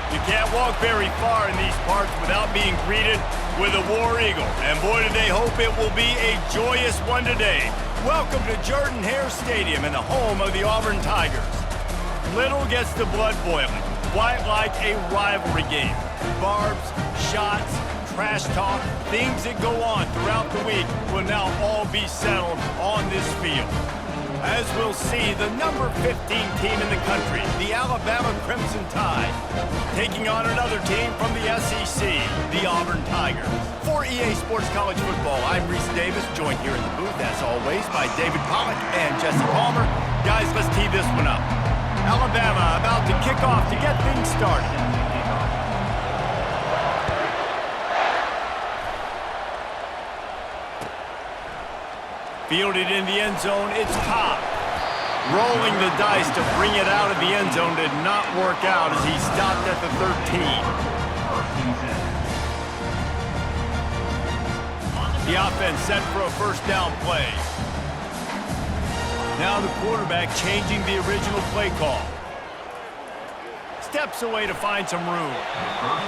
You can't walk very far in these parts without being greeted with a War Eagle. And boy, do they hope it will be a joyous one today. Welcome to Jordan-Hare Stadium and the home of the Auburn Tigers. Little gets the blood boiling, quite like a rivalry game. Barbs, shots, trash talk, things that go on throughout the week will now all be settled on this field. As we'll see, the number 15 team in the country, the Alabama Crimson Tide, taking on another team from the SEC, the Auburn Tigers. For EA Sports College Football, I'm Reese Davis, joined here in the booth, as always, by David Pollack and Jesse Palmer. Guys, let's tee this one up. Alabama about to kick off to get things started. Fielded in the end zone, it's Cobb. Rolling the dice to bring it out of the end zone did not work out as he stopped at the 13. The offense set for a first down play. Now the quarterback changing the original play call. Steps away to find some room.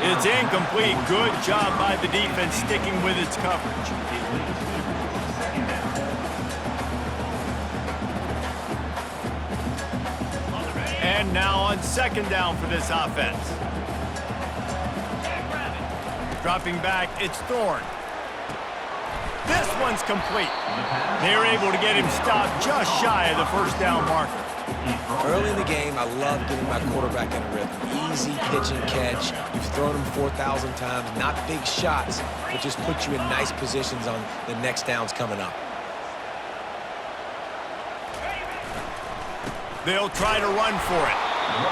It's incomplete. Good job by the defense sticking with its coverage. And now on second down for this offense. Dropping back, it's Thorne. This one's complete. They're able to get him stopped just shy of the first down marker. Early in the game, I love getting my quarterback in a rhythm. Easy pitch and catch. You've thrown him 4,000 times. Not big shots, but just put you in nice positions on the next downs coming up. They'll try to run for it.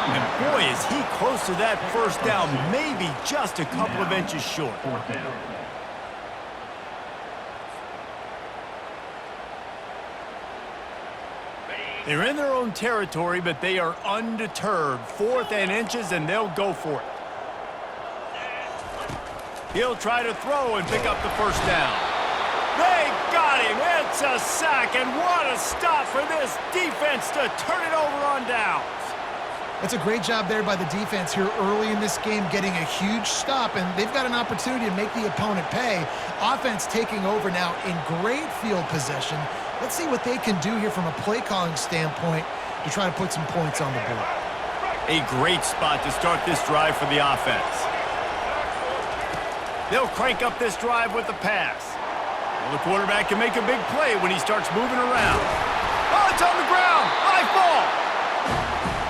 And boy, is he close to that first down, maybe just a couple of inches short. They're in their own territory, but they are undeterred. 4th and inches, and they'll go for it. He'll try to throw and pick up the first down. They got him. It's a sack, and what a stop for this defense to turn it over on downs. That's a great job there by the defense here early in this game, getting a huge stop, and they've got an opportunity to make the opponent pay. Offense taking over now in great field possession. Let's see what they can do here from a play-calling standpoint to try to put some points on the board. A great spot to start this drive for the offense. They'll crank up this drive with the pass. Well, the quarterback can make a big play when he starts moving around. Oh, it's on the ground! High ball!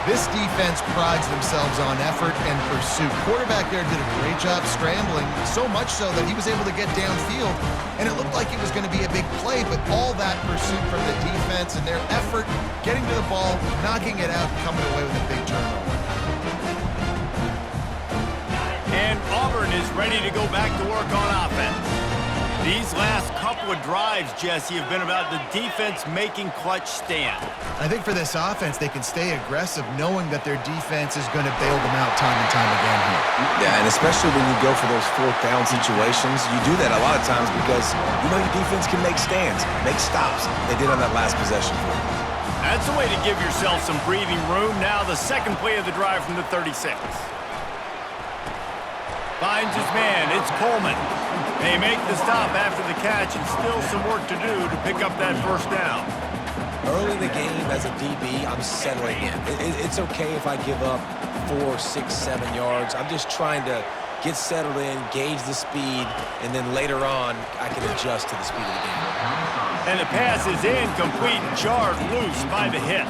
This defense prides themselves on effort and pursuit. Quarterback there did a great job scrambling, so much so that he was able to get downfield, and it looked like it was going to be a big play, but all that pursuit from the defense and their effort, getting to the ball, knocking it out, coming away with a big turnover. And Auburn is ready to go back to work on offense. These last couple of drives, Jesse, have been about the defense making clutch stand. I think for this offense, they can stay aggressive knowing that their defense is going to bail them out time and time again here. Yeah, and especially when you go for those 4th down situations, you do that a lot of times because you know your defense can make stands, make stops. They did on that last possession for you. That's a way to give yourself some breathing room. Now the second play of the drive from the 36. Finds his man. It's Coleman. They make the stop after the catch, and still some work to do to pick up that first down. Early in the game, as a DB, I'm settling in. It's okay if I give up 4, 6, 7 yards. I'm just trying to get settled in, gauge the speed, and then later on, I can adjust to the speed of the game. And the pass is incomplete, jarred loose by the hit.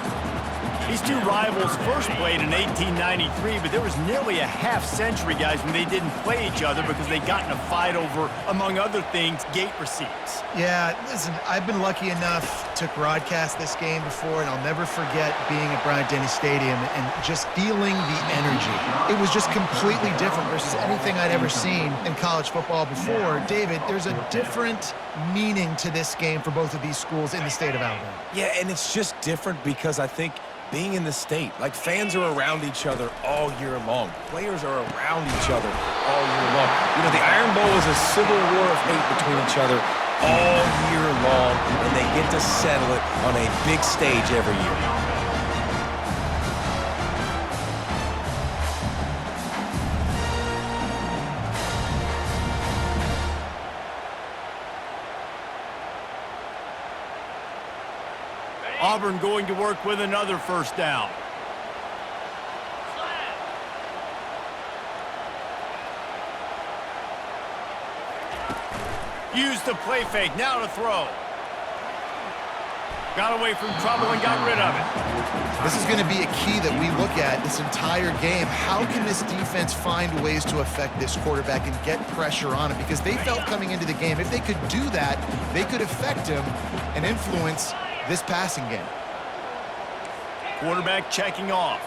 These two rivals first played in 1893, but there was nearly a half-century, guys, when they didn't play each other because they got in a fight over, among other things, gate receipts. Yeah, listen, I've been lucky enough to broadcast this game before, and I'll never forget being at Bryant-Denny Stadium and just feeling the energy. It was just completely different versus anything I'd ever seen in college football before. David, there's a different meaning to this game for both of these schools in the state of Alabama. Yeah, and it's just different because I think being in the state, like fans are around each other all year long. Players are around each other all year long. You know, the Iron Bowl is a civil war of hate between each other all year long, and they get to settle it on a big stage every year. Auburn going to work with another first down. Use the play fake, now to throw. Got away from trouble and got rid of it. This is going to be a key that we look at this entire game. How can this defense find ways to affect this quarterback and get pressure on him? Because they felt coming into the game, if they could do that, they could affect him and influence this passing game. Quarterback checking off.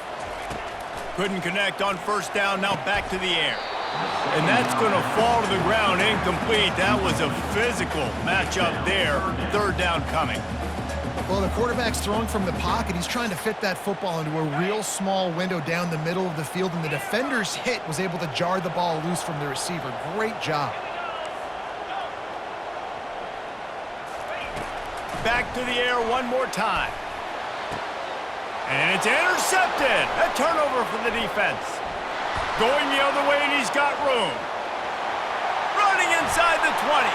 Couldn't connect on first down, now back to the air. And that's going to fall to the ground, incomplete. That was a physical matchup there. Third down coming. Well, the quarterback's throwing from the pocket. He's trying to fit that football into a real small window down the middle of the field, and the defender's hit was able to jar the ball loose from the receiver. Great job. Back to the air one more time. And it's intercepted. A turnover for the defense. Going the other way, and he's got room. Running inside the 20.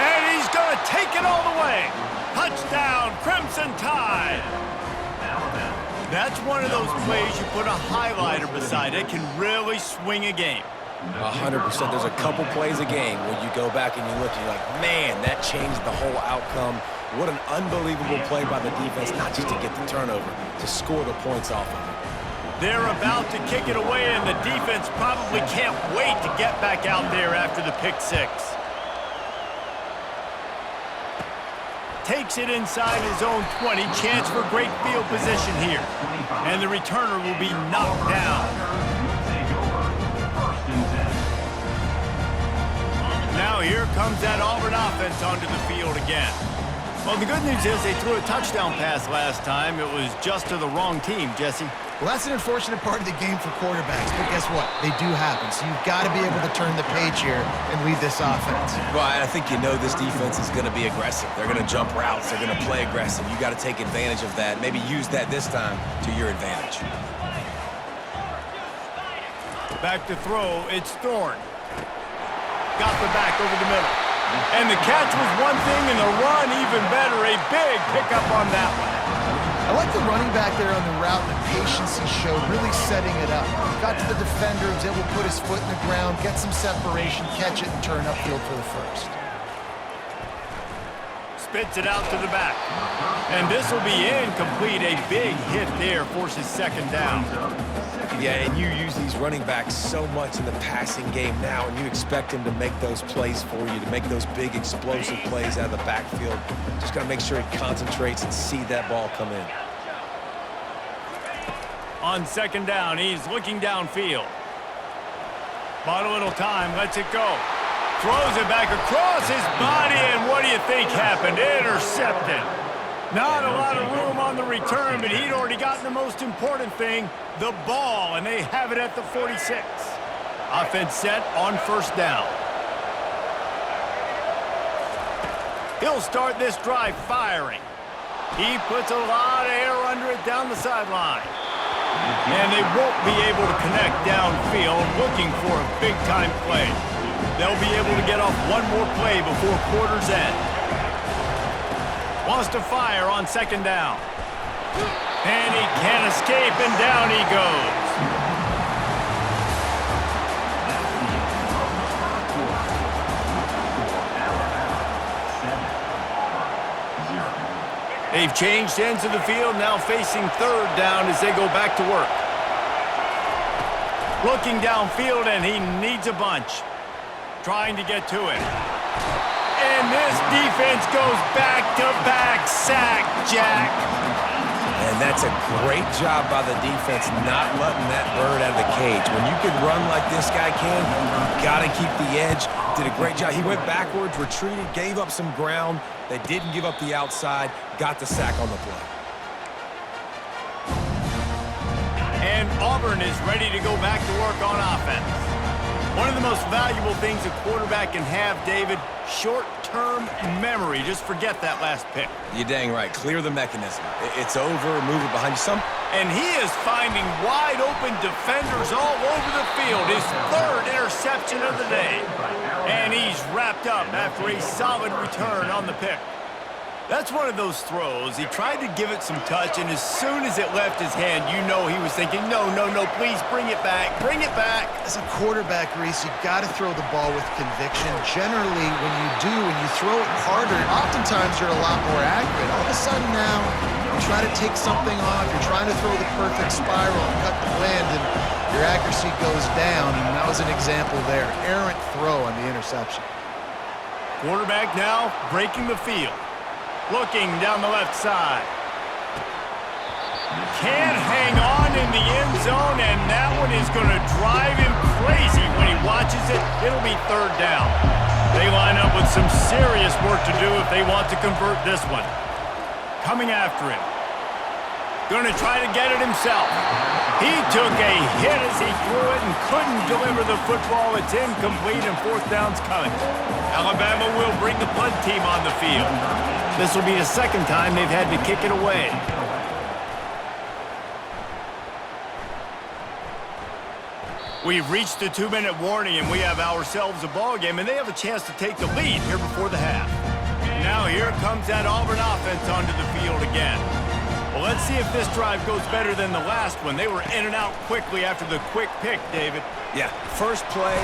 And he's going to take it all the way. Touchdown, Crimson Tide. That's one of those plays you put a highlighter beside it, can really swing a game. 100%. There's a couple plays a game where you go back and you look and you're like, man, that changed the whole outcome. What an unbelievable play by the defense, not just to get the turnover, to score the points off of it. They're about to kick it away, and the defense probably can't wait to get back out there after the pick six. Takes it inside his own 20. Chance for great field position here. And the returner will be knocked down. Now here comes that Auburn offense onto the field again. Well, the good news is they threw a touchdown pass last time. It was just to the wrong team, Jesse. Well, that's an unfortunate part of the game for quarterbacks, but guess what? They do happen, so you've got to be able to turn the page here and lead this offense. Well, I think you know this defense is going to be aggressive. They're going to jump routes. They're going to play aggressive. You got to take advantage of that. Maybe use that this time to your advantage. Back to throw, it's Thorne. Got the back over the middle. And the catch was one thing, and the run even better. A big pickup on that one. I like the running back there on the route and the patience he showed, really setting it up. He got to the defender, was able to put his foot in the ground, get some separation, catch it, and turn upfield for the first. Spits it out to the back. And this will be incomplete. A big hit there forces second down. Yeah, and you use these running backs so much in the passing game now, and you expect him to make those plays for you, to make those big explosive plays out of the backfield. Just got to make sure he concentrates and see that ball come in. On second down, he's looking downfield. Bought a little time, lets it go. Throws it back across his body, and what do you think happened? Intercepted. Not a lot of room on the return, but he'd already gotten the most important thing, the ball, and they have it at the 46. Offense set on first down. He'll start this drive firing. He puts a lot of air under it down the sideline. And they won't be able to connect downfield, looking for a big-time play. They'll be able to get off one more play before quarter's end. Wants to fire on second down. And he can't escape, and down he goes. They've changed ends of the field, now facing third down as they go back to work. Looking downfield, and he needs a bunch. Trying to get to it. And this defense goes back-to-back sack, Jack. And that's a great job by the defense not letting that bird out of the cage. When you can run like this guy can, you got to keep the edge. Did a great job. He went backwards, retreated, gave up some ground. They didn't give up the outside, got the sack on the play. And Auburn is ready to go back to work on offense. One of the most valuable things a quarterback can have, David, short-term memory. Just forget that last pick. You're dang right. Clear the mechanism. It's over, move it behind you. And he is finding wide-open defenders all over the field. His third interception of the day. And he's wrapped up after a solid return on the pick. That's one of those throws. He tried to give it some touch, and as soon as it left his hand, you know he was thinking, no, please bring it back, bring it back. As a quarterback, Reese, you got to throw the ball with conviction. Generally, when you throw it harder, oftentimes you're a lot more accurate. All of a sudden now, you try to take something off, you're trying to throw the perfect spiral and cut the wind, and your accuracy goes down, and that was an example there. Errant throw on the interception. Quarterback now breaking the field. Looking down the left side. Can't hang on in the end zone, and that one is going to drive him crazy when he watches it. It'll be third down. They line up with some serious work to do if they want to convert this one. Coming after him. Going to try to get it himself. He took a hit as he threw it and couldn't deliver the football. It's incomplete, and fourth down's coming. Alabama will bring the punt team on the field. This will be the second time they've had to kick it away. We've reached the 2-minute warning, and we have ourselves a ball game, and they have a chance to take the lead here before the half. Now here comes that Auburn offense onto the field again. Well, let's see if this drive goes better than the last one. They were in and out quickly after the quick pick, David. Yeah, first play,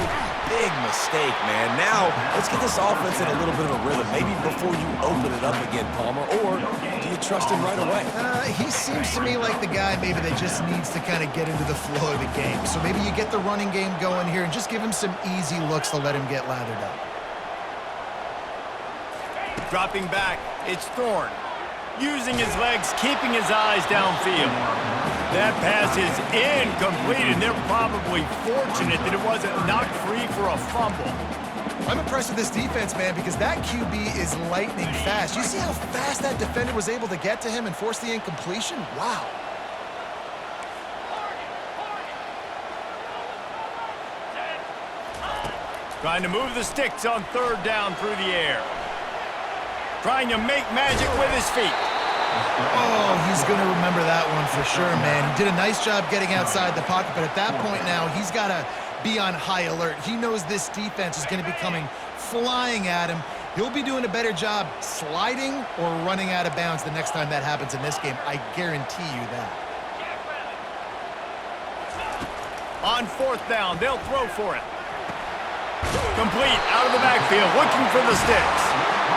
big mistake, man. Now, let's get this offense in a little bit of a rhythm. Maybe before you open it up again, Palmer, or do you trust him right away? He seems to me like the guy maybe that just needs to kind of get into the flow of the game. So maybe you get the running game going here and just give him some easy looks to let him get lathered up. Dropping back, it's Thorne. Using his legs, keeping his eyes downfield. That pass is incomplete, and they're probably fortunate that it wasn't knocked free for a fumble. I'm impressed with this defense, man, because that QB is lightning fast. You see how fast that defender was able to get to him and force the incompletion? Wow. Trying to move the sticks on third down through the air. Trying to make magic with his feet. Oh, he's going to remember that one for sure, man. He did a nice job getting outside the pocket, but at that point now, he's got to be on high alert. He knows this defense is going to be coming flying at him. He'll be doing a better job sliding or running out of bounds the next time that happens in this game. I guarantee you that. On fourth down, they'll throw for it. Complete out of the backfield, looking for the sticks.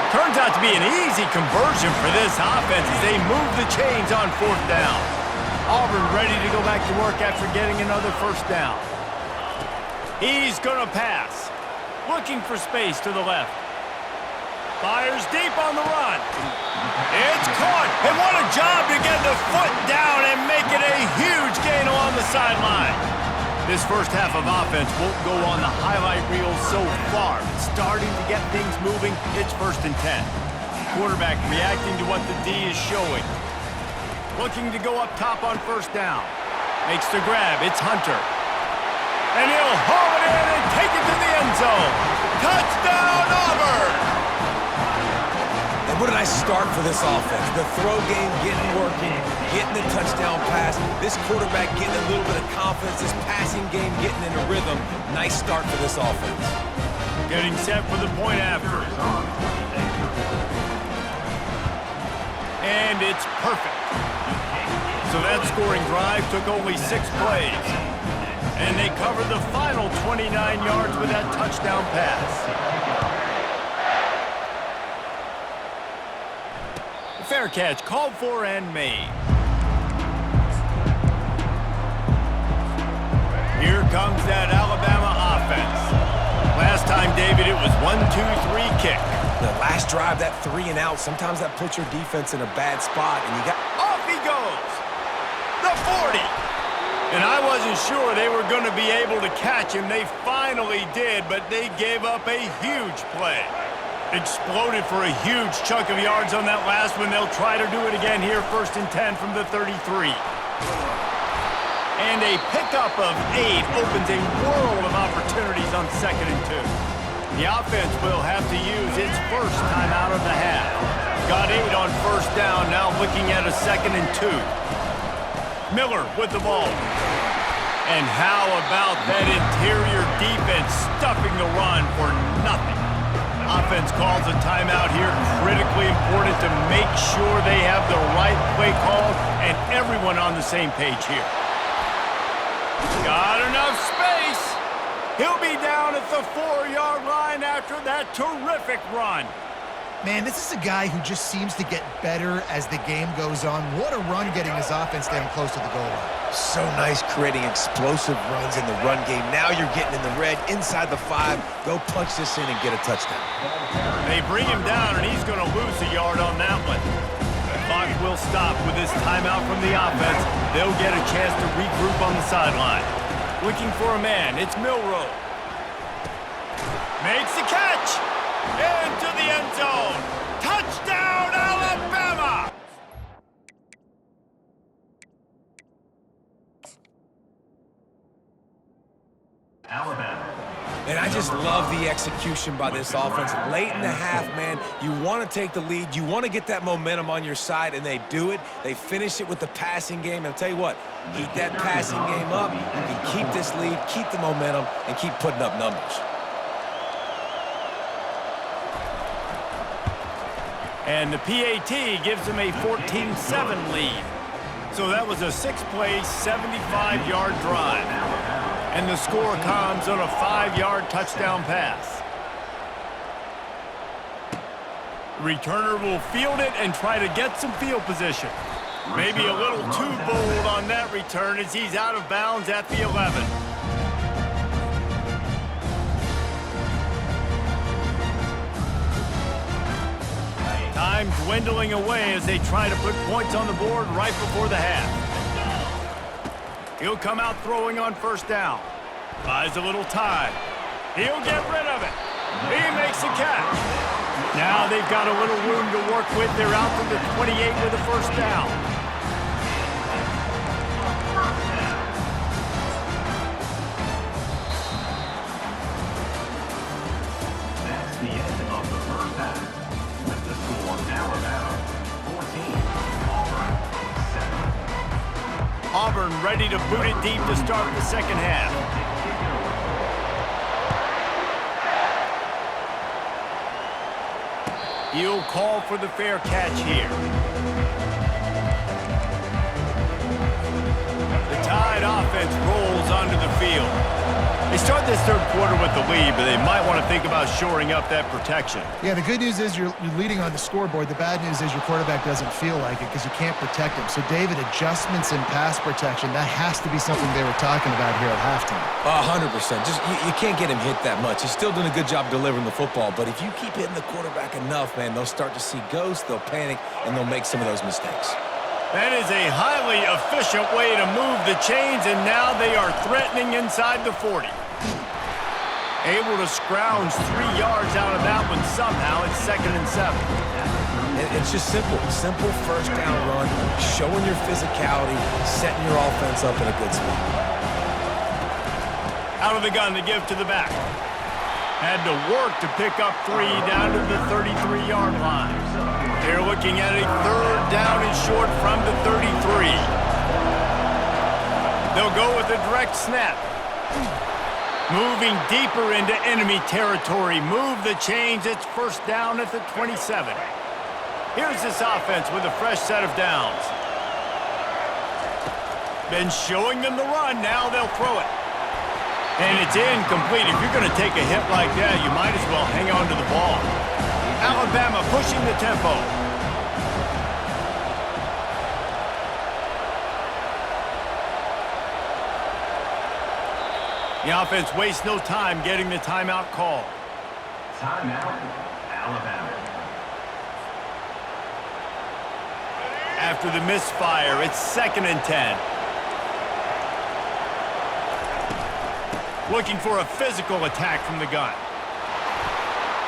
Turns out to be an easy conversion for this offense as they move the chains on fourth down. Auburn ready to go back to work after getting another first down. He's going to pass. Looking for space to the left. Fires deep on the run. It's caught. And what a job to get the foot down and make it a huge gain along the sideline. This first half of offense won't go on the highlight reel so far. Starting to get things moving, it's 1st and 10. Quarterback reacting to what the D is showing. Looking to go up top on first down. Makes the grab, it's Hunter. And he'll haul it in and take it to the end zone. Touchdown, Auburn! And what a nice start for this offense. The throw game getting working, getting the touchdown pass. This quarterback getting a little bit of confidence. This passing game getting in a rhythm. Nice start for this offense. Getting set for the point after. And it's perfect. So that scoring drive took only 6 plays. And they covered the final 29 yards with that touchdown pass. Fair catch, called for and made. Here comes that Alabama offense. Last time, David, it was 1-2-3 kick. The last drive, that 3 and out, sometimes that puts your defense in a bad spot, and you got... Off he goes! The 40! And I wasn't sure they were going to be able to catch him. They finally did, but they gave up a huge play. Exploded for a huge chunk of yards on that last one. They'll try to do it again here, 1st and 10 from the 33. And a pickup of 8 opens a world of opportunities on 2nd and 2. The offense will have to use its first time out of the half. Got 8 on first down, now looking at a 2nd and 2. Miller with the ball. And how about that interior defense stuffing the run for nothing? Offense calls a timeout here. Critically important to make sure they have the right play called and everyone on the same page here. Got enough space. He'll be down at the 4-yard line after that terrific run. Man, this is a guy who just seems to get better as the game goes on. What a run getting his offense down close to the goal line. So nice creating explosive runs in the run game. Now you're getting in the red, inside the 5. Go punch this in and get a touchdown. They bring him down, and he's going to lose a yard on that one. The clock will stop with this timeout from the offense. They'll get a chance to regroup on the sideline. Looking for a man. It's Milroe. Makes the catch. Into the end zone. Touchdown, Alabama! And I just love the execution by this offense. Late in the half, man, you want to take the lead. You want to get that momentum on your side, and they do it. They finish it with the passing game. And I'll tell you what, keep that passing game up. You can keep this lead, keep the momentum, and keep putting up numbers. And the PAT gives them a 14-7 lead. So that was a 6-play, 75-yard drive. And the score comes on a 5-yard touchdown pass. Returner will field it and try to get some field position. Maybe a little too bold on that return as he's out of bounds at the 11. Time dwindling away as they try to put points on the board right before the half. He'll come out throwing on first down. Buys a little time. He'll get rid of it. He makes a catch. Now they've got a little room to work with. They're out to the 28 with a first down. That's the end of the first half. With the score, Alabama 14, Auburn 7. Auburn ready to boot it deep to start the second half. He'll call for the fair catch here. The Tide offense rolls onto the field. They start this third quarter with the lead, but they might want to think about shoring up that protection. Yeah, the good news is you're leading on the scoreboard. The bad news is your quarterback doesn't feel like it because you can't protect him. So, David, adjustments in pass protection, that has to be something they were talking about here at halftime. 100%. Just you can't get him hit that much. He's still doing a good job delivering the football, but if you keep hitting the quarterback enough, man, they'll start to see ghosts, they'll panic, and they'll make some of those mistakes. That is a highly efficient way to move the chains, and now they are threatening inside the 40. Able to scrounge 3 yards out of that one somehow. It's 2nd and 7. It's just simple first down run, showing your physicality, setting your offense up in a good spot. Out of the gun to give to the back. Had to work to pick up 3 down to the 33-yard line. They're looking at a 3rd down and short from the 33. They'll go with a direct snap. Moving deeper into enemy territory. Move the chains. It's 1st down at the 27. Here's this offense with a fresh set of downs. Been showing them the run. Now they'll throw it. And it's incomplete. If you're going to take a hit like that, you might as well hang on to the ball. Alabama pushing the tempo. The offense wastes no time getting the timeout call. Timeout, Alabama. After the misfire, it's 2nd and 10. Looking for a physical attack from the gun.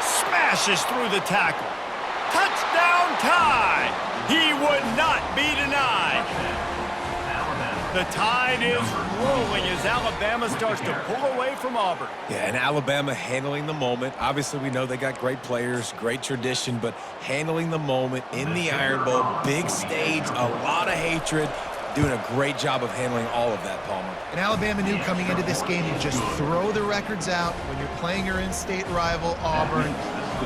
Smashes through the tackle. Touchdown Tide! He would not be denied. The Tide is rolling as Alabama starts to pull away from Auburn. Yeah, and Alabama handling the moment. Obviously, we know they got great players, great tradition, but handling the moment in the Iron Bowl, big stage, a lot of hatred, doing a great job of handling all of that, Palmer. And Alabama knew coming into this game, you just throw the records out when you're playing your in-state rival, Auburn.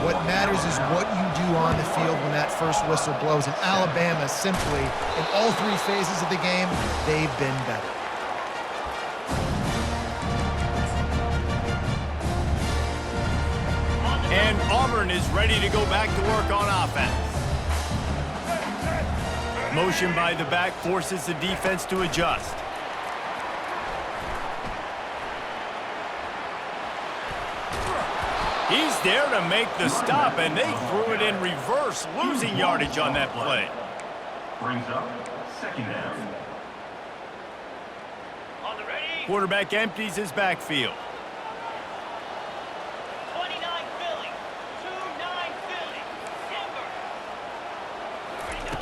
What matters is what you do on the field when that first whistle blows. And Alabama simply, in all three phases of the game, they've been better. And Auburn is ready to go back to work on offense. Motion by the back forces the defense to adjust. He's there to make the stop, and they threw it in reverse, losing yardage on that play. Brings up second down. Quarterback empties his backfield. 29 Philly, 2-9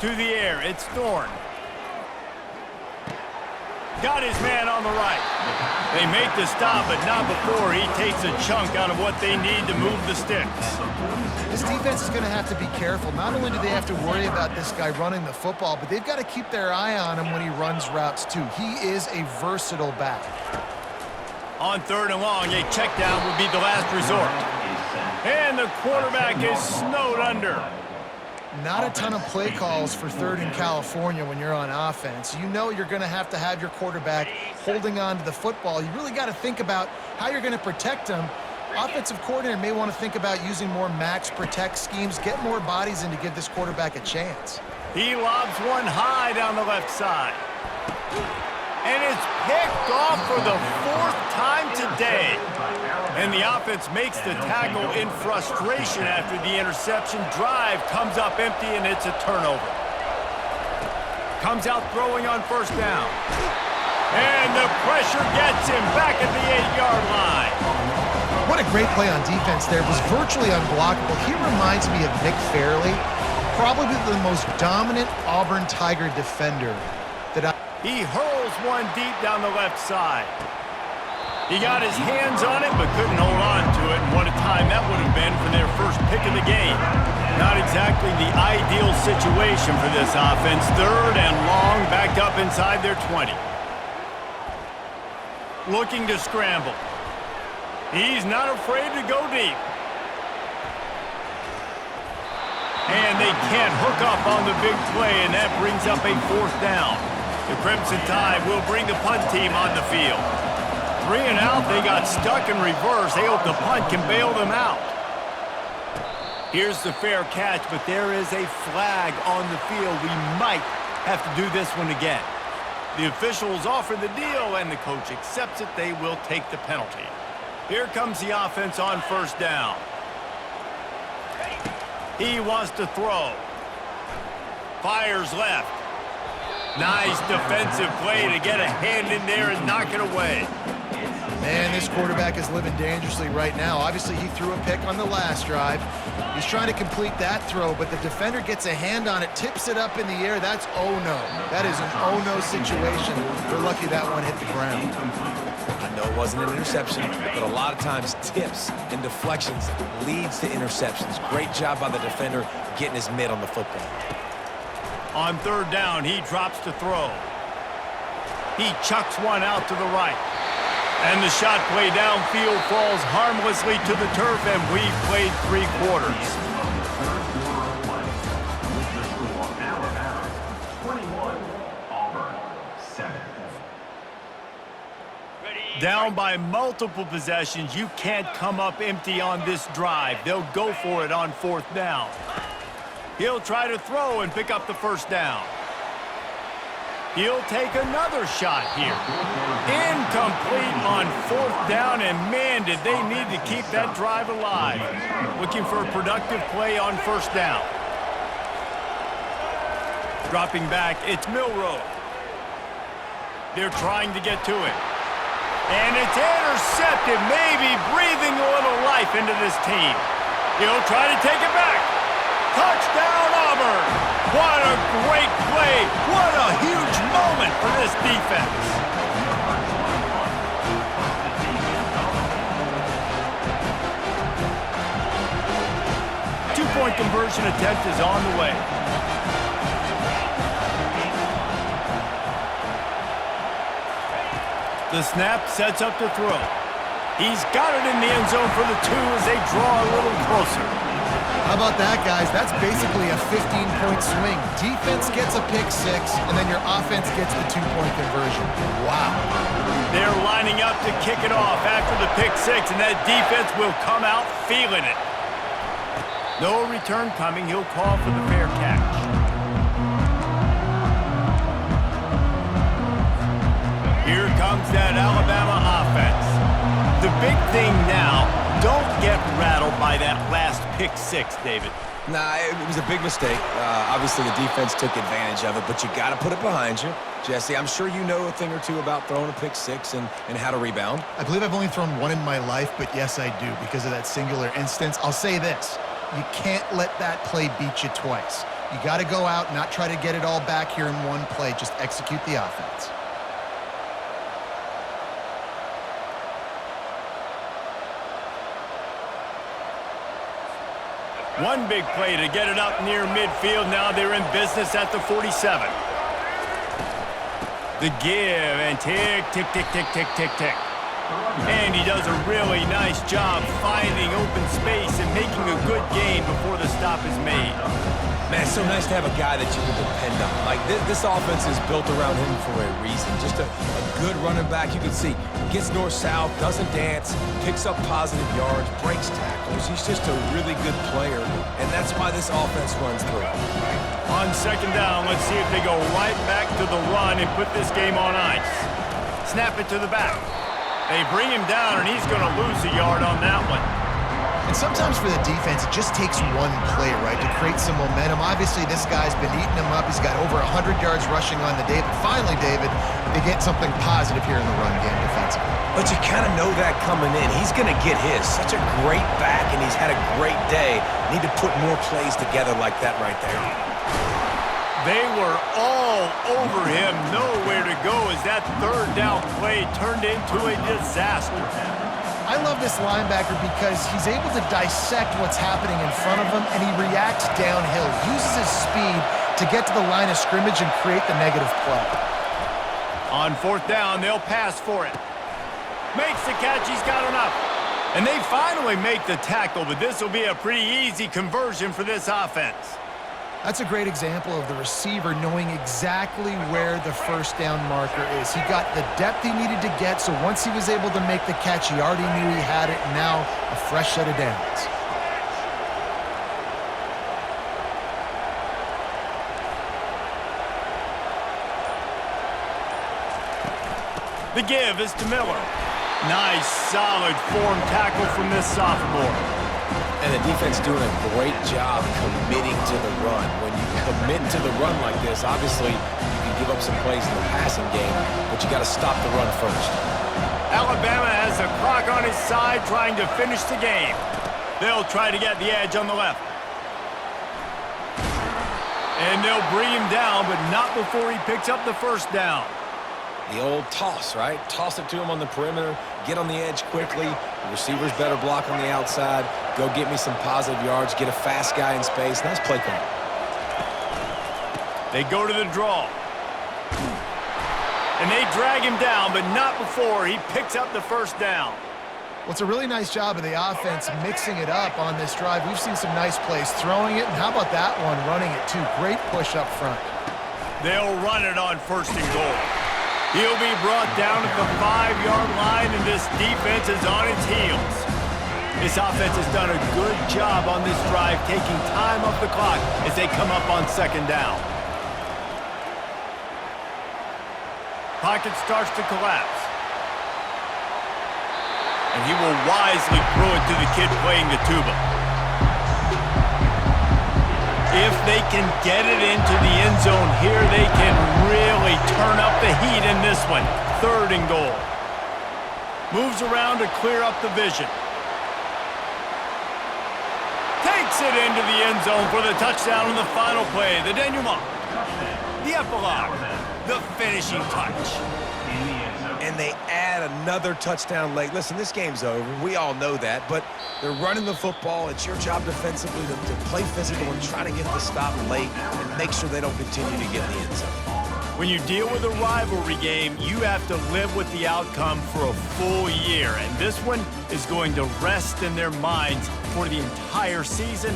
Philly, To the air, it's Thorne. Got his man on the right. They make the stop, but not before he takes a chunk out of what they need to move the sticks. This defense is going to have to be careful. Not only do they have to worry about this guy running the football, but they've got to keep their eye on him when he runs routes too. He is a versatile back. On 3rd and long, a check down would be the last resort. And the quarterback is snowed under. Not a ton of play calls for 3rd and California when you're on offense. You know you're going to have your quarterback holding on to the football. You really got to think about how you're going to protect him. Offensive coordinator may want to think about using more max protect schemes, get more bodies in to give this quarterback a chance. He lobs one high down the left side. And it's picked off for the 4th time today. And the offense makes the tackle in frustration after the interception. Drive comes up empty, and it's a turnover. Comes out throwing on 1st down. And the pressure gets him back at the 8-yard line. What a great play on defense there. It was virtually unblockable. He reminds me of Nick Fairley, probably the most dominant Auburn Tiger defender that He hurls one deep down the left side. He got his hands on it, but couldn't hold on to it. And what a time that would have been for their first pick of the game. Not exactly the ideal situation for this offense. 3rd and long, backed up inside their 20. Looking to scramble. He's not afraid to go deep. And they can't hook up on the big play, and that brings up a 4th down. The Crimson Tide will bring the punt team on the field. 3 and out, they got stuck in reverse. They hope the punt can bail them out. Here's the fair catch, but there is a flag on the field. We might have to do this one again. The officials offer the deal, and the coach accepts it. They will take the penalty. Here comes the offense on 1st down. He wants to throw. Fires left. Nice defensive play to get a hand in there and knock it away. Man, this quarterback is living dangerously right now. Obviously, he threw a pick on the last drive. He's trying to complete that throw, but the defender gets a hand on it, tips it up in the air. That's oh-no. That is an oh-no situation. We're lucky that one hit the ground. I know it wasn't an interception, but a lot of times tips and deflections leads to interceptions. Great job by the defender getting his mitt on the football. On 3rd down, he drops to throw. He chucks one out to the right. And the shot play downfield falls harmlessly to the turf, and we've played 3 quarters. Down by multiple possessions, you can't come up empty on this drive. They'll go for it on 4th down. He'll try to throw and pick up the 1st down. He'll take another shot here. Incomplete on 4th down, and man, did they need to keep that drive alive. Looking for a productive play on 1st down. Dropping back, it's Milroe. They're trying to get to it. And it's intercepted, maybe breathing a little life into this team. He'll try to take it back. Touchdown, Auburn! What a great play! What a huge moment for this defense! Two-point conversion attempt is on the way. The snap sets up to throw. He's got it in the end zone for the 2 as they draw a little closer. How about that, guys? That's basically a 15-point swing. Defense gets a pick six, and then your offense gets the 2-point conversion. Wow. They're lining up to kick it off after the pick six, and that defense will come out feeling it. No return coming. He'll call for the fair catch. Here comes that Alabama offense. The big thing now, don't get rattled by that last pick six, David. Nah, it was a big mistake. Obviously, the defense took advantage of it, but you got to put it behind you. Jesse, I'm sure you know a thing or two about throwing a pick six and how to rebound. I believe I've only thrown one in my life, but yes, I do because of that singular instance. I'll say this. You can't let that play beat you twice. You got to go out, not try to get it all back here in one play. Just execute the offense. One big play to get it up near midfield. Now they're in business at the 47. The give and tick, tick, tick, tick, tick, tick, tick. And he does a really nice job finding open space and making a good gain before the stop is made. Man, it's so nice to have a guy that you can depend on. Like, this offense is built around him for a reason. Just a good running back. You can see, gets north-south, doesn't dance, picks up positive yards, breaks tackles. He's just a really good player, and that's why this offense runs through. On second down, let's see if they go right back to the run and put this game on ice. Snap it to the back. They bring him down, and he's going to lose a yard on that one. And sometimes for the defense, it just takes one play, right, to create some momentum. Obviously, this guy's been eating him up. He's got over 100 yards rushing on the day. But finally, David, they get something positive here in the run game defensively. But you kind of know that coming in. He's going to get his. Such a great back, and he's had a great day. Need to put more plays together like that right there. They were all over him. Nowhere to go as that third down play turned into a disaster. I love this linebacker because he's able to dissect what's happening in front of him, and he reacts downhill, uses his speed to get to the line of scrimmage and create the negative play. On fourth down, they'll pass for it. Makes the catch, he's got enough. And they finally make the tackle, but this will be a pretty easy conversion for this offense. That's a great example of the receiver knowing exactly where the first down marker is. He got the depth he needed to get, so once he was able to make the catch, he already knew he had it, and now a fresh set of downs. The give is to Miller. Nice, solid form tackle from this sophomore. And the defense doing a great job committing to the run. When you commit to the run like this, obviously you can give up some plays in the passing game, but you got to stop the run first. Alabama has the clock on his side trying to finish the game. They'll try to get the edge on the left. And they'll bring him down, but not before he picks up the first down. The old toss, right? Toss it to him on the perimeter, get on the edge quickly. The receiver's better block on the outside. Go get me some positive yards, get a fast guy in space. Nice play call. They go to the draw. And they drag him down, but not before he picks up the first down. Well, it's a really nice job of the offense mixing it up on this drive. We've seen some nice plays throwing it, and how about that one running it too? Great push up front. They'll run it on first and goal. He'll be brought down at the 5-yard line, and this defense is on its heels. This offense has done a good job on this drive, taking time off the clock as they come up on second down. Pocket starts to collapse. And he will wisely throw it to the kid playing the tuba. If they can get it into the end zone here, they can really turn up the heat in this one. Third and goal. Moves around to clear up the vision. Takes it into the end zone for the touchdown in the final play. The denouement. The epilogue. The finishing touch. And they add another touchdown late. Listen, this game's over. We all know that, but they're running the football. It's your job defensively to play physical and try to get the stop late and make sure they don't continue to get in the end zone. When you deal with a rivalry game, you have to live with the outcome for a full year, and this one is going to rest in their minds for the entire season